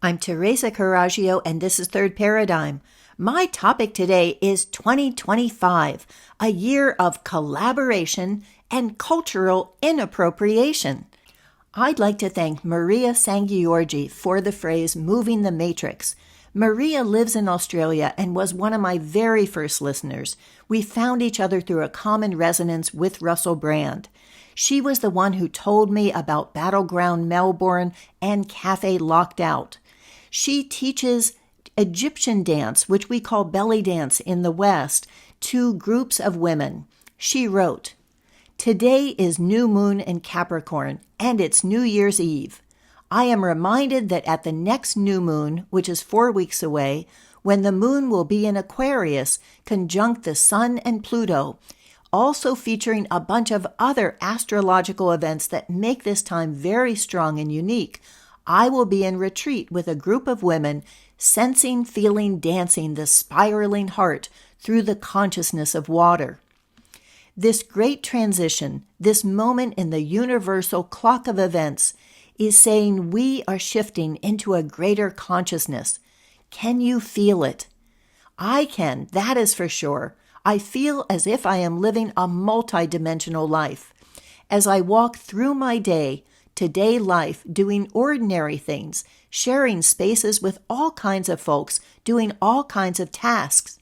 I'm Teresa Carraggio, and this is Third Paradigm. My topic today is 2025, a year of collaboration and cultural inappropriation. I'd like to thank Maria Sangiorgi for the phrase moving the matrix. Maria lives in Australia and was one of my very first listeners. We found each other through a common resonance with Russell Brand. She was the one who told me about Battleground Melbourne and Cafe Locked Out. She teaches Egyptian dance, which we call belly dance in the West, to groups of women. She wrote, "Today is new moon in Capricorn, and it's New Year's Eve. I am reminded that at the next new moon, which is 4 weeks away, when the moon will be in Aquarius, conjunct the Sun and Pluto, also featuring a bunch of other astrological events that make this time very strong and unique, I will be in retreat with a group of women, sensing, feeling, dancing the spiraling heart through the consciousness of water. This great transition, this moment in the universal clock of events, is saying we are shifting into a greater consciousness. Can you feel it? I can, that is for sure. I feel as if I am living a multidimensional life. As I walk through my day-to-day life, doing ordinary things, sharing spaces with all kinds of folks, doing all kinds of tasks.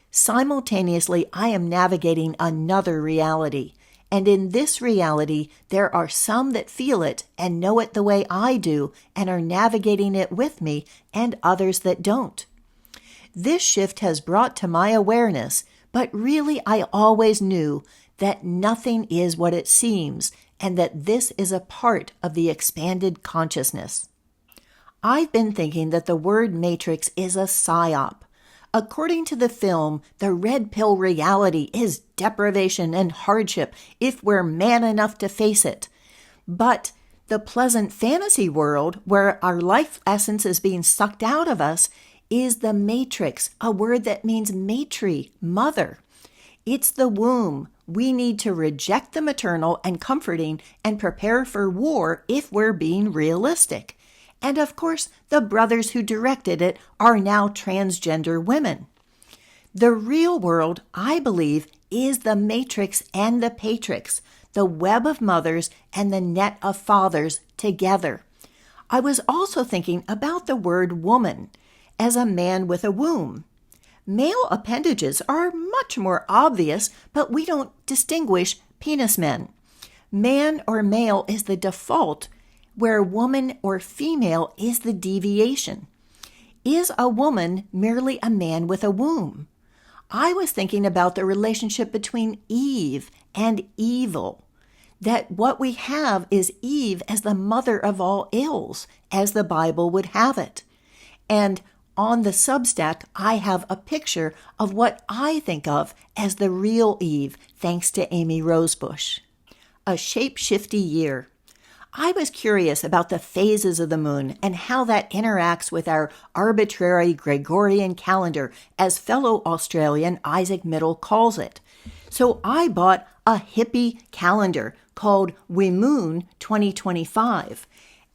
Simultaneously, I am navigating another reality. And in this reality, there are some that feel it and know it the way I do and are navigating it with me, and others that don't. This shift has brought to my awareness, but really I always knew, that nothing is what it seems, and that this is a part of the expanded consciousness. I've been thinking that the word matrix is a psyop. According to the film, the red pill reality is deprivation and hardship if we're man enough to face it. But the pleasant fantasy world, where our life essence is being sucked out of us, is the matrix, a word that means matri, mother. It's the womb. We need to reject the maternal and comforting and prepare for war if we're being realistic. And of course, the brothers who directed it are now transgender women. The real world, I believe, is the matrix and the patrix, the web of mothers and the net of fathers together. I was also thinking about the word woman as a man with a womb. Male appendages are much more obvious, but we don't distinguish penis men. Man or male is the default, where woman or female is the deviation. Is a woman merely a man with a womb? I was thinking about the relationship between Eve and evil, that what we have is Eve as the mother of all ills, as the Bible would have it. And on the Substack, I have a picture of what I think of as the real Eve, thanks to Amy Rosebush. A shape-shifty year. I was curious about the phases of the moon and how that interacts with our arbitrary Gregorian calendar, as fellow Australian Isaac Middle calls it. So I bought a hippie calendar called Moon 2025.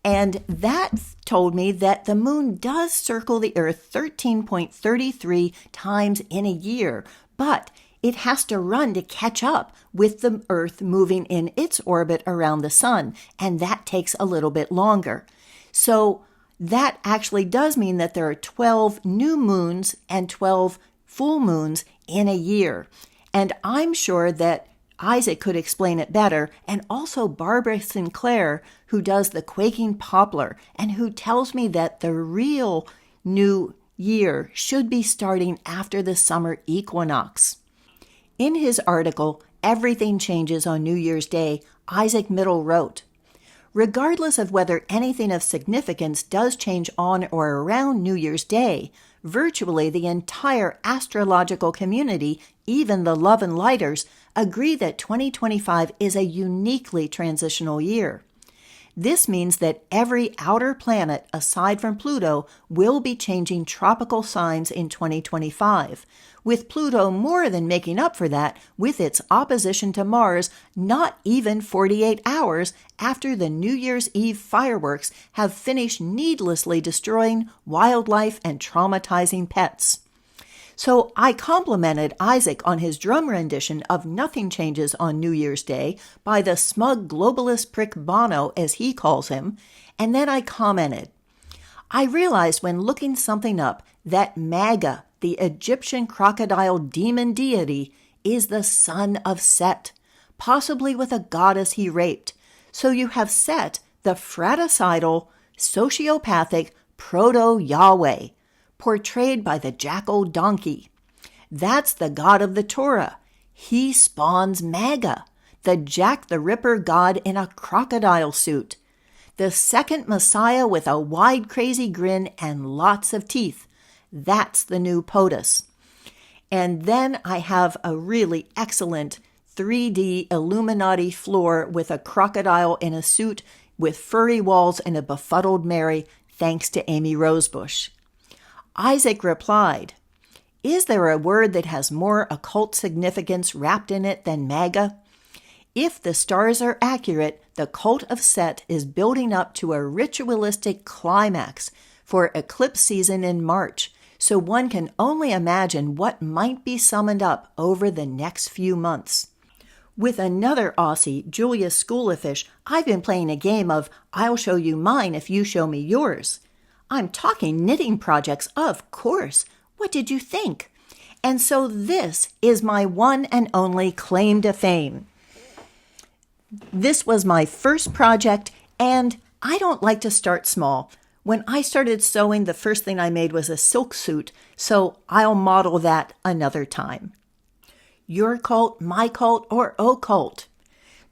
And that told me that the moon does circle the Earth 13.33 times in a year, but it has to run to catch up with the Earth moving in its orbit around the sun, and that takes a little bit longer. So that actually does mean that there are 12 new moons and 12 full moons in a year. And I'm sure that Isaac could explain it better, and also Barbara Sinclair, who does the Quaking Poplar, and who tells me that the real new year should be starting after the summer equinox. In his article, Everything Changes on New Year's Day, Isaac Middle wrote, "Regardless of whether anything of significance does change on or around New Year's Day, virtually the entire astrological community, even the love and lighters, agree that 2025 is a uniquely transitional year. This means that every outer planet aside from Pluto will be changing tropical signs in 2025, with Pluto more than making up for that with its opposition to Mars not even 48 hours after the New Year's Eve fireworks have finished needlessly destroying wildlife and traumatizing pets. So I complimented Isaac on his drum rendition of Nothing Changes on New Year's Day by the smug globalist prick Bono, as he calls him, and then I commented, I realized when looking something up that MAGA, the Egyptian crocodile demon deity, is the son of Set, possibly with a goddess he raped. So you have Set, the fratricidal, sociopathic proto-Yahweh, portrayed by the jackal donkey. That's the god of the Torah. He spawns MAGA, the Jack the Ripper god in a crocodile suit. The second Messiah with a wide crazy grin and lots of teeth. That's the new POTUS. And then I have a really excellent 3D Illuminati floor with a crocodile in a suit with furry walls and a befuddled Mary, thanks to Amy Rosebush. Isaac replied, Is there a word that has more occult significance wrapped in it than MAGA? If the stars are accurate, the cult of Set is building up to a ritualistic climax for eclipse season in March, so one can only imagine what might be summoned up over the next few months. With another Aussie, Julia Schoolafish, I've been playing a game of I'll show you mine if you show me yours. I'm talking knitting projects, of course. What did you think? And so this is my one and only claim to fame. This was my first project, and I don't like to start small. When I started sewing, the first thing I made was a silk suit, so I'll model that another time. Your cult, my cult, or occult?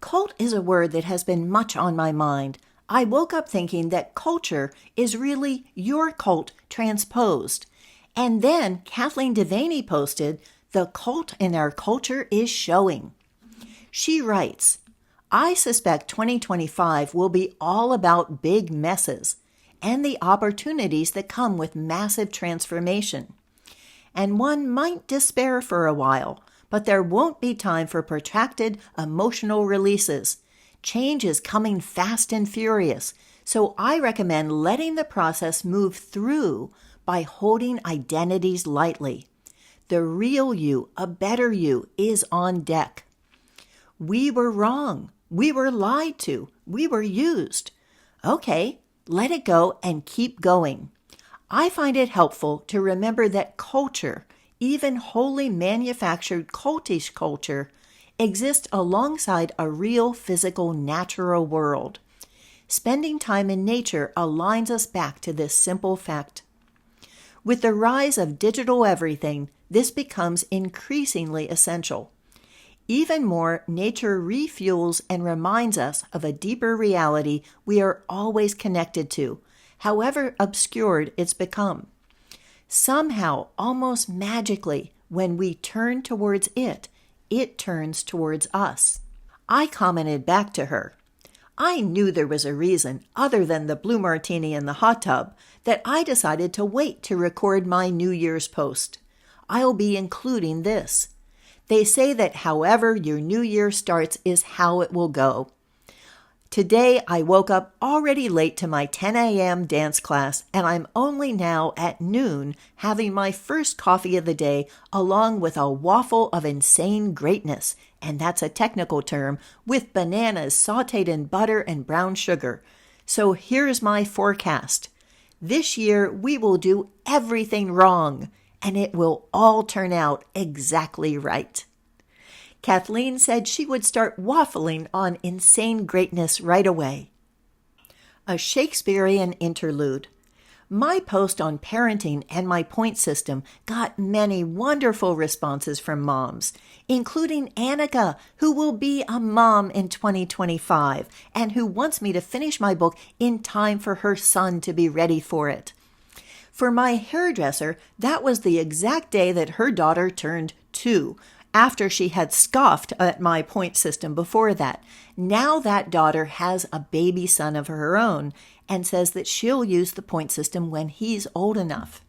Cult is a word that has been much on my mind. I woke up thinking that culture is really your cult transposed. And then Kathleen Devaney posted, the cult in our culture is showing. She writes, I suspect 2025 will be all about big messes and the opportunities that come with massive transformation. And one might despair for a while, but there won't be time for protracted emotional releases. Change is coming fast and furious, so I recommend letting the process move through by holding identities lightly. The real you, a better you, is on deck. We were wrong. We were lied to. We were used. Okay, let it go and keep going. I find it helpful to remember that culture, even wholly manufactured cultish culture, exist alongside a real physical natural world. Spending time in nature aligns us back to this simple fact. With the rise of digital everything, this becomes increasingly essential. Even more, nature refuels and reminds us of a deeper reality we are always connected to, however obscured it's become. Somehow, almost magically, when we turn towards it turns towards us. I commented back to her, I knew there was a reason, other than the blue martini in the hot tub, that I decided to wait to record my New Year's post. I'll be including this. They say that however your New Year starts is how it will go. Today, I woke up already late to my 10 a.m. dance class, and I'm only now at noon having my first coffee of the day along with a waffle of insane greatness, and that's a technical term, with bananas sauteed in butter and brown sugar. So here's my forecast. This year, we will do everything wrong, and it will all turn out exactly right. Kathleen said she would start waffling on insane greatness right away. A Shakespearean interlude. My post on parenting and my point system got many wonderful responses from moms, including Annika, who will be a mom in 2025 and who wants me to finish my book in time for her son to be ready for it. For my hairdresser, that was the exact day that her daughter turned 2, after she had scoffed at my point system before that. Now that daughter has a baby son of her own and says that she'll use the point system when he's old enough.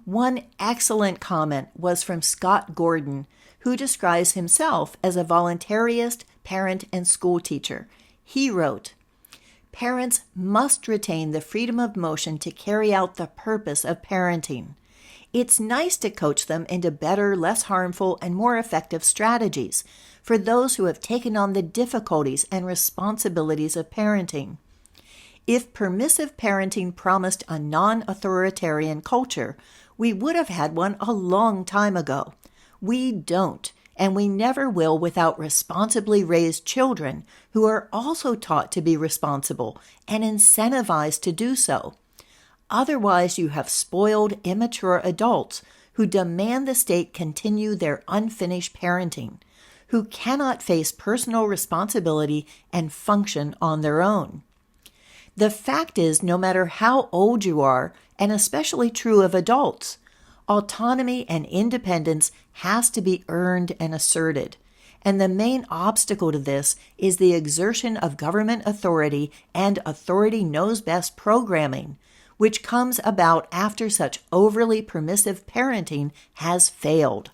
One excellent comment was from Scott Gordon, who describes himself as a voluntarist, parent, and school teacher. He wrote, "Parents must retain the freedom of motion to carry out the purpose of parenting. It's nice to coach them into better, less harmful, and more effective strategies for those who have taken on the difficulties and responsibilities of parenting. If permissive parenting promised a non-authoritarian culture, we would have had one a long time ago. We don't, and we never will without responsibly raised children who are also taught to be responsible and incentivized to do so. Otherwise, you have spoiled, immature adults who demand the state continue their unfinished parenting, who cannot face personal responsibility and function on their own. The fact is, no matter how old you are, and especially true of adults, autonomy and independence has to be earned and asserted. And the main obstacle to this is the exertion of government authority and authority knows best programming, which comes about after such overly permissive parenting has failed.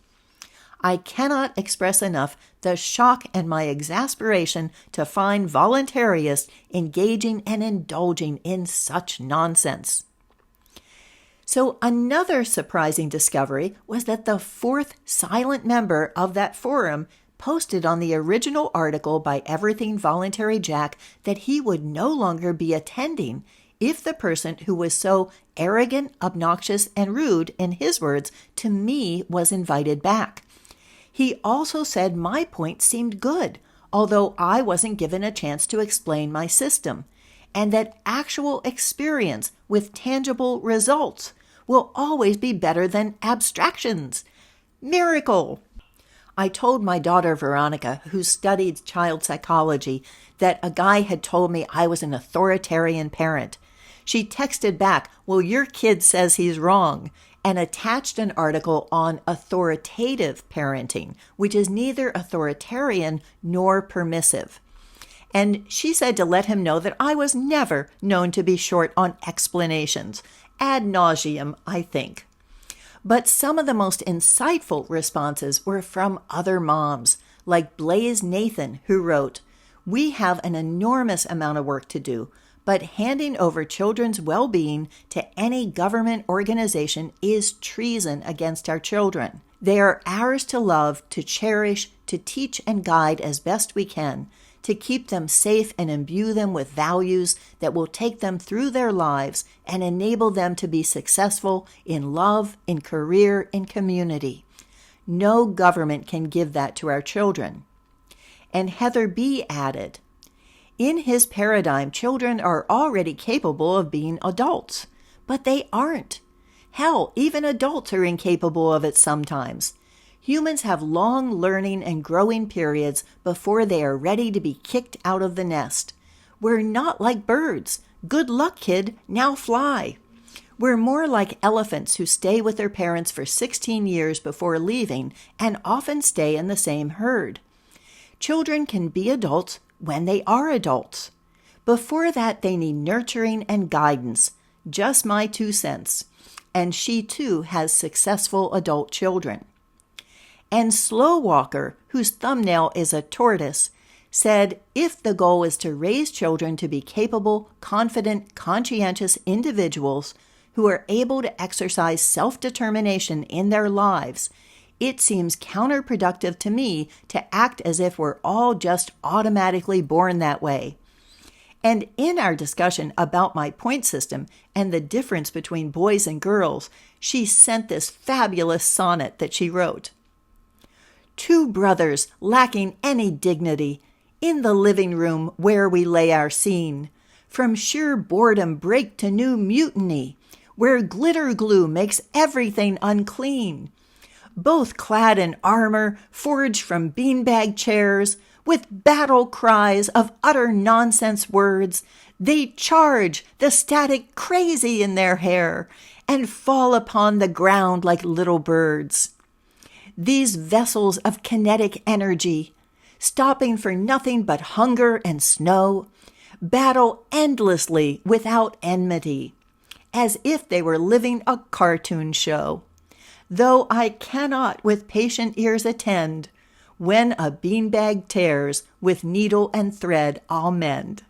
I cannot express enough the shock and my exasperation to find voluntarists engaging and indulging in such nonsense." So another surprising discovery was that the fourth silent member of that forum posted on the original article by Everything Voluntary Jack that he would no longer be attending if the person who was so arrogant, obnoxious, and rude, in his words, to me was invited back. He also said my point seemed good, although I wasn't given a chance to explain my system, and that actual experience with tangible results will always be better than abstractions. Miracle! I told my daughter Veronica, who studied child psychology, that a guy had told me I was an authoritarian parent. She texted back, "Well, your kid says he's wrong," and attached an article on authoritative parenting, which is neither authoritarian nor permissive. And she said to let him know that I was never known to be short on explanations, ad nauseum, I think. But some of the most insightful responses were from other moms, like Blaze Nathan, who wrote, "We have an enormous amount of work to do, but handing over children's well-being to any government organization is treason against our children. They are ours to love, to cherish, to teach and guide as best we can, to keep them safe and imbue them with values that will take them through their lives and enable them to be successful in love, in career, in community. No government can give that to our children." And Heather B. added, "In his paradigm, children are already capable of being adults, but they aren't. Hell, even adults are incapable of it sometimes. Humans have long learning and growing periods before they are ready to be kicked out of the nest. We're not like birds. Good luck, kid. Now fly. We're more like elephants who stay with their parents for 16 years before leaving and often stay in the same herd. Children can be adults when they are adults. Before that, they need nurturing and guidance. Just my 2 cents. And she too has successful adult children." And Slow Walker, whose thumbnail is a tortoise, said, "If the goal is to raise children to be capable, confident, conscientious individuals who are able to exercise self-determination in their lives, it seems counterproductive to me to act as if we're all just automatically born that way." And in our discussion about my point system and the difference between boys and girls, she sent this fabulous sonnet that she wrote. "Two brothers lacking any dignity, in the living room where we lay our scene, from sheer boredom break to new mutiny, where glitter glue makes everything unclean. Both clad in armor, forged from beanbag chairs, with battle cries of utter nonsense words, they charge, the static crazy in their hair, and fall upon the ground like little birds. These vessels of kinetic energy, stopping for nothing but hunger and snow, battle endlessly without enmity, as if they were living a cartoon show. Though I cannot with patient ears attend, when a beanbag tears, with needle and thread I'll mend.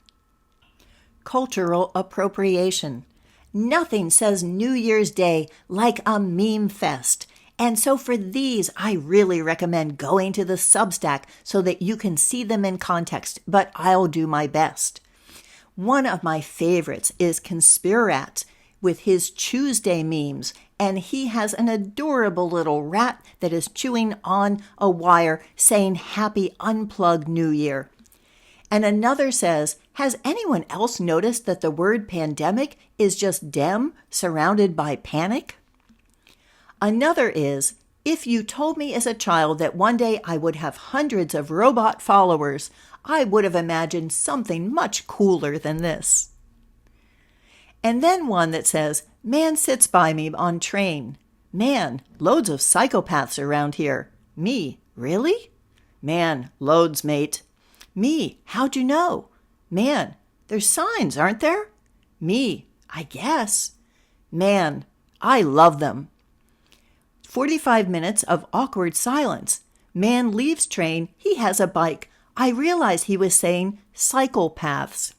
Cultural appropriation. Nothing says New Year's Day like a meme fest. And so for these, I really recommend going to the Substack so that you can see them in context, but I'll do my best. One of my favorites is Conspirat with his Tuesday memes, and he has an adorable little rat that is chewing on a wire saying Happy Unplugged New Year. And another says, has anyone else noticed that the word pandemic is just dem surrounded by panic? Another is, if you told me as a child that one day I would have hundreds of robot followers, I would have imagined something much cooler than this. And then one that says, man sits by me on train. Man, loads of psychopaths around here. Me, really? Man, loads, mate. Me, how'd you know? Man, there's signs, aren't there? Me, I guess. Man, I love them. 45 minutes of awkward silence. Man leaves train, he has a bike. I realized he was saying psychopaths.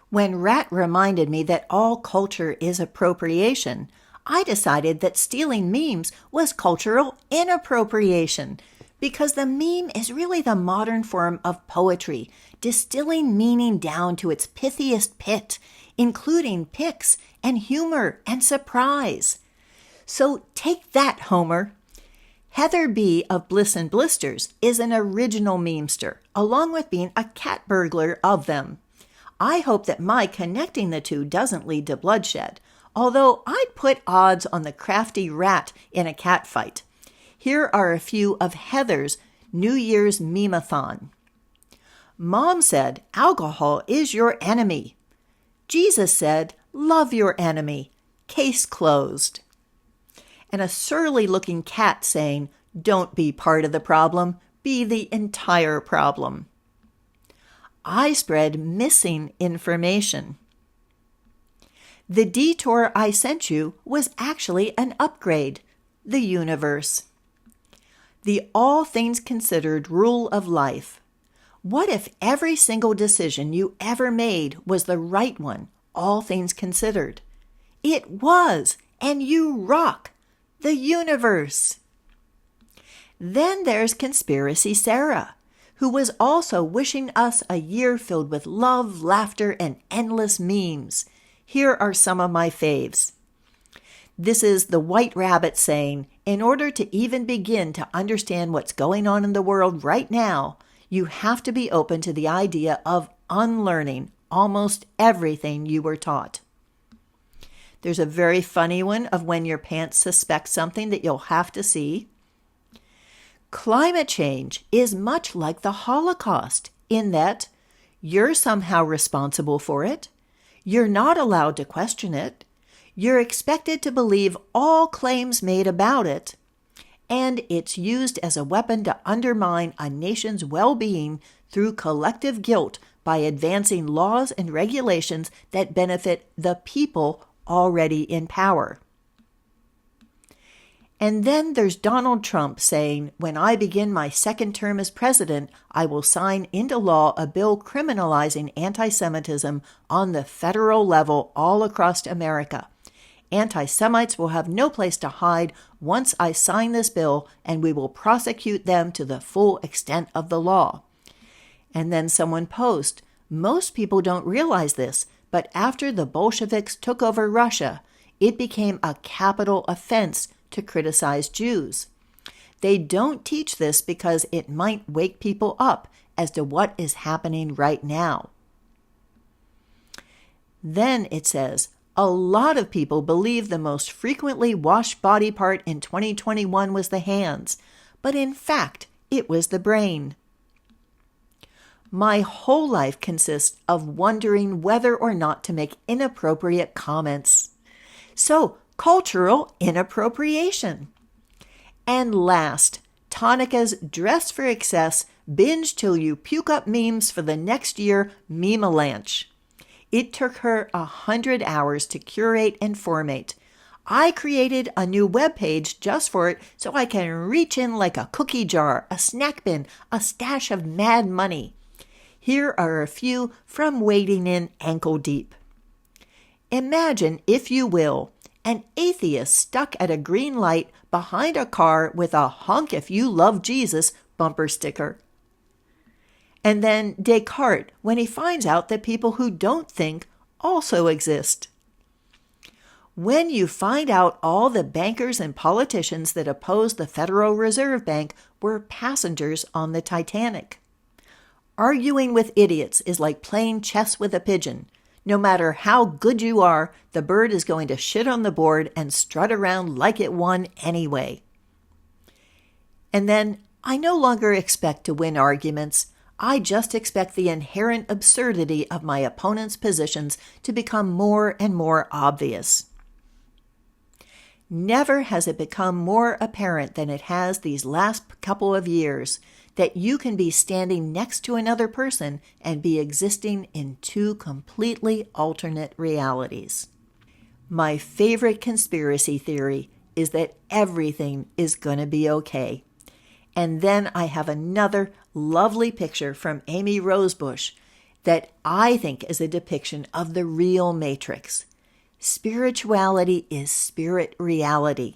When Rat reminded me that all culture is appropriation, I decided that stealing memes was cultural inappropriation, because the meme is really the modern form of poetry, distilling meaning down to its pithiest pit, including pics and humor and surprise. So take that, Homer. Heather B. of Bliss and Blisters is an original memester, along with being a cat burglar of them. I hope that my connecting the two doesn't lead to bloodshed, although I'd put odds on the crafty rat in a cat fight. Here are a few of Heather's New Year's meme-a-thon. Mom said, alcohol is your enemy. Jesus said, love your enemy. Case closed. And a surly-looking cat saying, don't be part of the problem, be the entire problem. I spread missing information. The detour I sent you was actually an upgrade, the universe. The all things considered rule of life. What if every single decision you ever made was the right one, all things considered? It was, and you rock. The universe. Then there's Conspiracy Sarah, who was also wishing us a year filled with love, laughter, and endless memes. Here are some of my faves. This is the White Rabbit saying, in order to even begin to understand what's going on in the world right now, you have to be open to the idea of unlearning almost everything you were taught. There's a very funny one of when your pants suspect something that you'll have to see. Climate change is much like the Holocaust in that you're somehow responsible for it. You're not allowed to question it. You're expected to believe all claims made about it. And it's used as a weapon to undermine a nation's well-being through collective guilt by advancing laws and regulations that benefit the people already in power. And then there's Donald Trump saying, when I begin my second term as president, I will sign into law a bill criminalizing anti-Semitism on the federal level all across America. Anti-Semites will have no place to hide once I sign this bill, and we will prosecute them to the full extent of the law. And then someone posts, most people don't realize this, but after the Bolsheviks took over Russia, it became a capital offense to criticize Jews. They don't teach this because it might wake people up as to what is happening right now. Then it says, a lot of people believe the most frequently washed body part in 2021 was the hands, but in fact, it was the brain. My whole life consists of wondering whether or not to make inappropriate comments. So, cultural inappropriation. And last, Tonica's Dress for Excess Binge Till You Puke Up Memes for the Next Year Meme-a-lanche. It took her 100 hours to curate and formate. I created a new webpage just for it so I can reach in like a cookie jar, a snack bin, a stash of mad money. Here are a few from wading in ankle deep. Imagine, if you will, an atheist stuck at a green light behind a car with a "honk if you love Jesus" bumper sticker. And then Descartes when he finds out that people who don't think also exist. When you find out all the bankers and politicians that opposed the Federal Reserve Bank were passengers on the Titanic. Arguing with idiots is like playing chess with a pigeon. No matter how good you are, the bird is going to shit on the board and strut around like it won anyway. And then, I no longer expect to win arguments. I just expect the inherent absurdity of my opponent's positions to become more and more obvious. Never has it become more apparent than it has these last couple of years that you can be standing next to another person and be existing in two completely alternate realities. My favorite conspiracy theory is that everything is going to be okay. And then I have another lovely picture from Amy Rosebush that I think is a depiction of the real Matrix. Spirituality is spirit reality.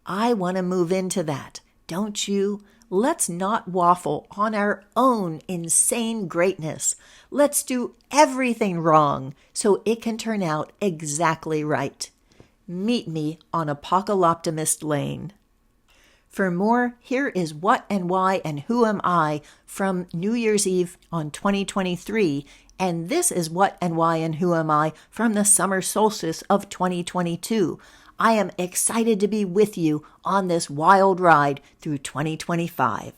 I want to move into that, don't you? Let's not waffle on our own insane greatness. Let's do everything wrong so it can turn out exactly right. Meet me on Apocalyptimist Lane. For more, here is What and Why and Who Am I from New Year's Eve on 2023, and this is What and Why and Who Am I from the summer solstice of 2022. I am excited to be with you on this wild ride through 2025.